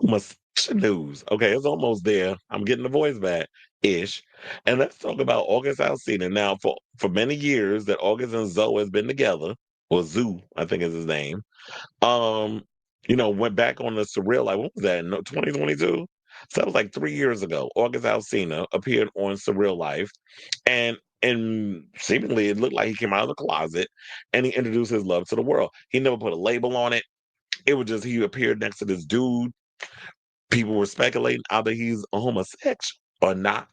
Much news. Okay, it's almost there. I'm getting the voice back ish. And let's talk about August Alsina. Now, for many years that August and Zoe has been together, or Zoo, I think is his name. Um, went back on the surreal. Like, what was that? No, 2022. So that was like 3 years ago. August Alsina appeared on Surreal Life, and seemingly it looked like he came out of the closet and he introduced his love to the world. He never put a label on it. It was just he appeared next to this dude. People were speculating either he's a homosexual or not,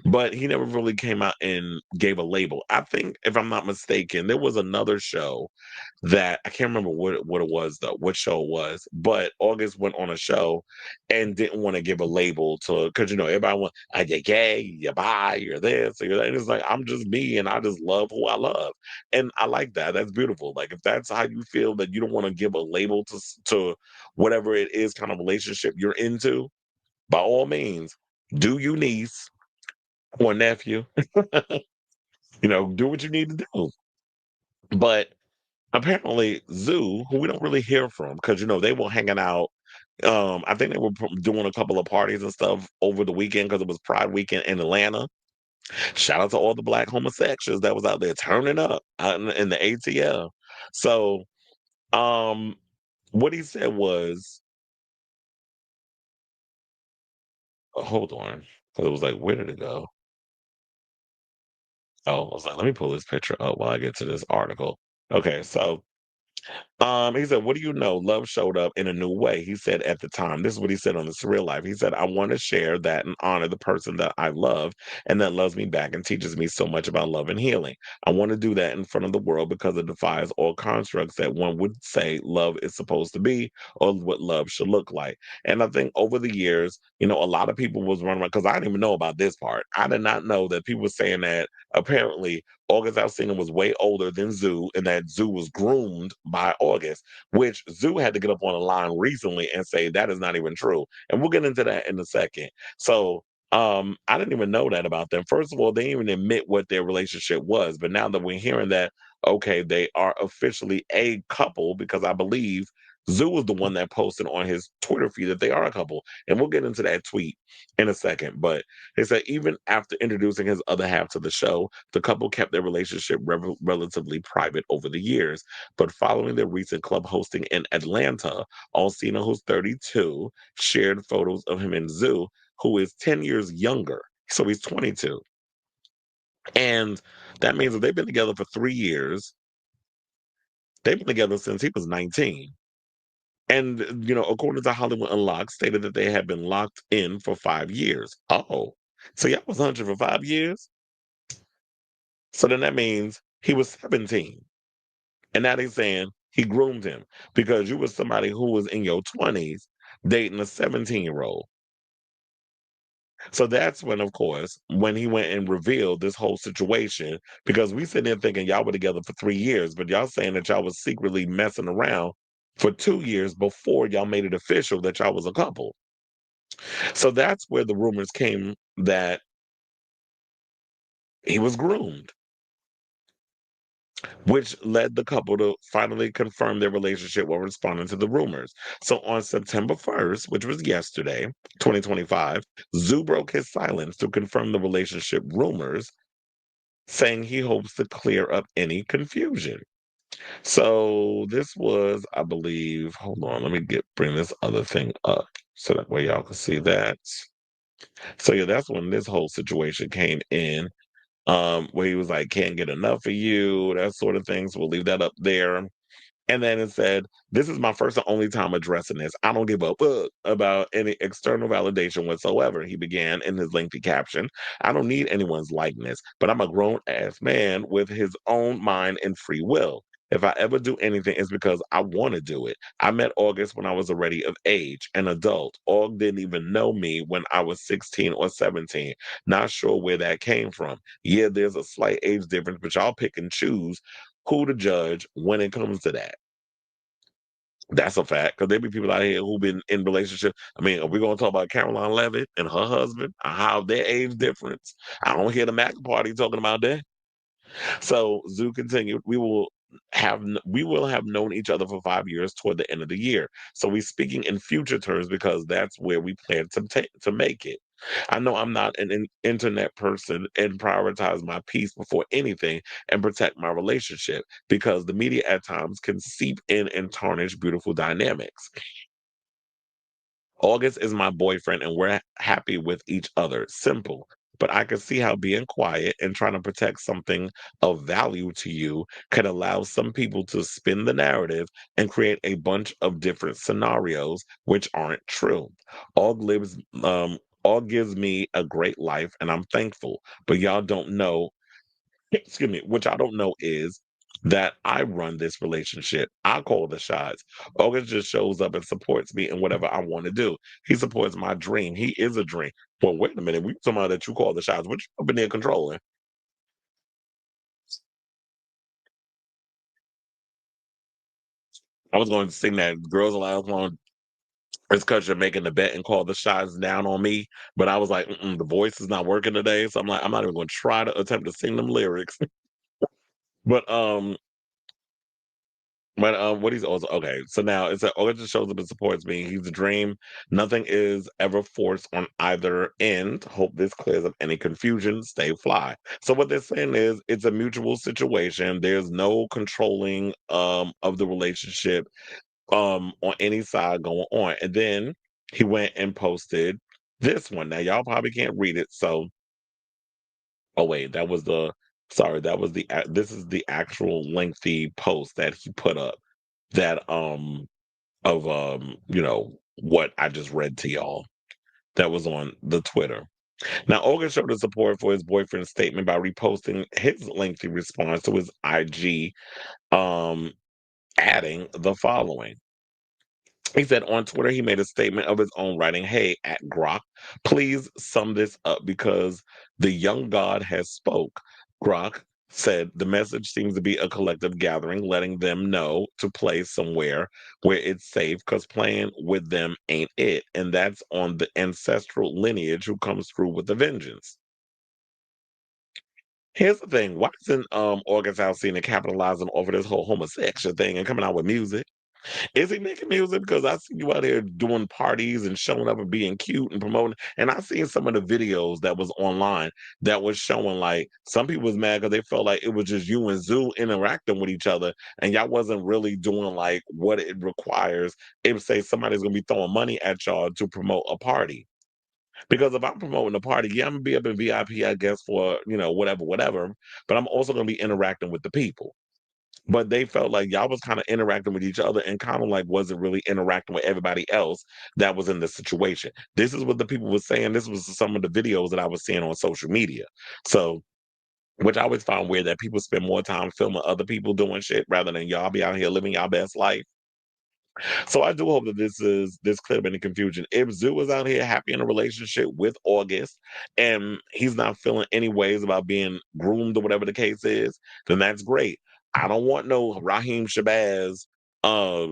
but he never really came out and gave a label. I think, if I'm not mistaken, there was another show that I can't remember what it was though, what show it was, but August went on a show and didn't want to give a label to because everybody went, are you gay, you bi, you're this, or you're that. And it's like I'm just me and I just love who I love. And I like that. That's beautiful. Like if that's how you feel that you don't want to give a label to whatever it is kind of relationship you're into, by all means, do you niece or nephew, do what you need to do. But apparently, Zoo, who we don't really hear from, because they were hanging out. I think they were doing a couple of parties and stuff over the weekend because it was Pride weekend in Atlanta. Shout out to all the black homosexuals that was out there turning up out in the ATL. So, um, what he said was, hold on, because it was like, where did it go? Oh, I was like, let me pull this picture up while I get to this article. Okay, so he said, "What do you know? Love showed up in a new way." He said at the time, this is what he said on the Surreal Life. He said, "I want to share that and honor the person that I love and that loves me back and teaches me so much about love and healing. I want to do that in front of the world because it defies all constructs that one would say love is supposed to be or what love should look like." And I think over the years, a lot of people was running around because I didn't even know about this part. I did not know that people were saying that apparently August Alsina was way older than Zoo, and that Zoo was groomed by August, which Zoo had to get up on a line recently and say that is not even true. And we'll get into that in a second. So I didn't even know that about them. First of all, they didn't even admit what their relationship was. But now that we're hearing that, okay, they are officially a couple because I believe Zoo was the one that posted on his Twitter feed that they are a couple. And we'll get into that tweet in a second. But they said even after introducing his other half to the show, the couple kept their relationship relatively private over the years. But following their recent club hosting in Atlanta, Alsina, who's 32, shared photos of him and Zoo, who is 10 years younger. So he's 22. And that means that they've been together for 3 years. They've been together since he was 19. And, according to Hollywood Unlocked, stated that they had been locked in for 5 years. Oh, so y'all was 100 for 5 years? So then that means he was 17. And now they're saying he groomed him because you was somebody who was in your 20s dating a 17-year-old. So that's when, of course, when he went and revealed this whole situation, because we sitting there thinking y'all were together for 3 years, but y'all saying that y'all was secretly messing around for 2 years before y'all made it official that y'all was a couple. So that's where the rumors came that he was groomed, which led the couple to finally confirm their relationship while responding to the rumors. So on September 1st, which was yesterday, 2025, Zoo broke his silence to confirm the relationship rumors, saying he hopes to clear up any confusion. So this was, I believe, hold on, let me bring this other thing up so that way y'all can see that. So yeah, that's when this whole situation came in. Where he was like, "Can't get enough of you," that sort of thing. So we'll leave that up there. And then it said, "This is my first and only time addressing this. I don't give a fuck about any external validation whatsoever," he began in his lengthy caption. "I don't need anyone's likeness, but I'm a grown ass man with his own mind and free will. If I ever do anything, it's because I want to do it. I met August when I was already of age, an adult. Aug didn't even know me when I was 16 or 17. Not sure where that came from. Yeah, there's a slight age difference, but y'all pick and choose who to judge when it comes to that. That's a fact, because there be people out here who've been in relationship. I mean, are we gonna talk about Caroline Levitt and her husband, how their age difference? I don't hear the Mac party talking about that. So Zoo continued, "We will we will have known each other for 5 years toward the end of the year. So we're speaking in future terms because that's where we plan to make it. I know I'm not an internet person and prioritize my peace before anything and protect my relationship because the media at times can seep in and tarnish beautiful dynamics. August is my boyfriend and we're happy with each other. Simple. But I can see how being quiet and trying to protect something of value to you could allow some people to spin the narrative and create a bunch of different scenarios which aren't true. Aug lives all gives me a great life and I'm thankful. But y'all don't know excuse me, which I don't know is that I run this relationship. I call the shots. August just shows up and supports me in whatever I want to do. He supports my dream. He is a dream. Well, wait a minute. We talking about that you call the shots. What you up in there controlling? I was going to sing that Girls Aloud song. It's because you're making the bet and call the shots down on me. But I was like, the voice is not working today. So I'm like, I'm not even going to try to attempt to sing them lyrics. but what he's also okay. So now it's that Oga just shows up and supports me. He's a dream. Nothing is ever forced on either end. Hope this clears up any confusion. Stay fly. So what they're saying is it's a mutual situation. There's no controlling of the relationship on any side going on. And then he went and posted this one. Now y'all probably can't read it. So oh wait, that was the sorry, that was this is the actual lengthy post that he put up that of what I just read to y'all that was on the Twitter. Now Olga showed his support for his boyfriend's statement by reposting his lengthy response to his IG, um, adding the following. He said on Twitter he made a statement of his own writing, "Hey, at Grok, please sum this up because the young god has spoke." Grok said the message seems to be a collective gathering, letting them know to play somewhere where it's safe because playing with them ain't it. And that's on the ancestral lineage who comes through with a vengeance. Here's the thing. Why isn't August Alsina capitalizing off of this whole homosexual thing and coming out with music? Is he making music? Because I see you out here doing parties and showing up and being cute and promoting. And I seen some of the videos that was online that was showing like some people was mad because they felt like it was just you and Zoo interacting with each other, and y'all wasn't really doing like what it requires. It would say somebody's gonna be throwing money at y'all to promote a party. Because if I'm promoting a party, yeah, I'm gonna be up in VIP, I guess, for whatever, whatever. But I'm also gonna be interacting with the people, but they felt like y'all was kind of interacting with each other and kind of like wasn't really interacting with everybody else that was in the situation. This is what the people were saying. This was some of the videos that I was seeing on social media. So, which I always found weird that people spend more time filming other people doing shit rather than y'all be out here living y'all best life. So I do hope that this clear up any confusion. If Zoo is out here happy in a relationship with August and he's not feeling any ways about being groomed or whatever the case is, then that's great. I don't want no Raheem Shabazz, uh,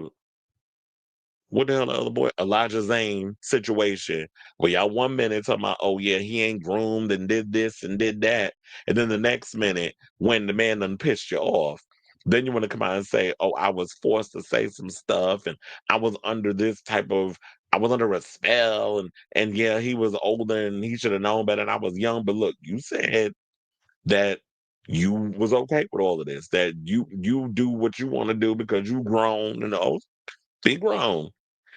what the hell the other boy? Elijah Zane situation where y'all 1 minute talking about, oh yeah, he ain't groomed and did this and did that. And then the next minute, when the man done pissed you off, then you want to come out and say, oh, I was forced to say some stuff and I was under this type of I was under a spell and yeah, he was older and he should have known better and I was young. But look, you said that you was okay with all of this, that you do what you want to do because you grown and old, be grown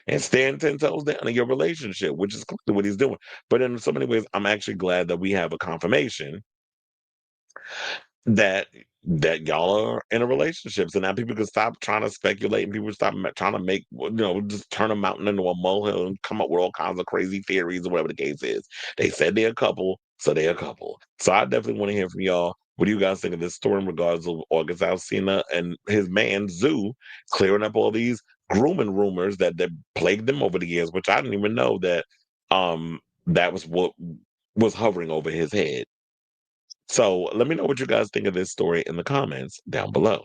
and stand 10 toes down in your relationship, which is clearly what he's doing. But in so many ways, I'm actually glad that we have a confirmation that y'all are in a relationship. So now people can stop trying to speculate and people stop trying to make, just turn a mountain into a molehill and come up with all kinds of crazy theories or whatever the case is. They said they're a couple, so they're a couple. So I definitely want to hear from y'all. What do you guys think of this story in regards of August Alsina and his man Zoo clearing up all these grooming rumors that plagued them over the years, which I didn't even know that was what was hovering over his head. So let me know what you guys think of this story in the comments down below.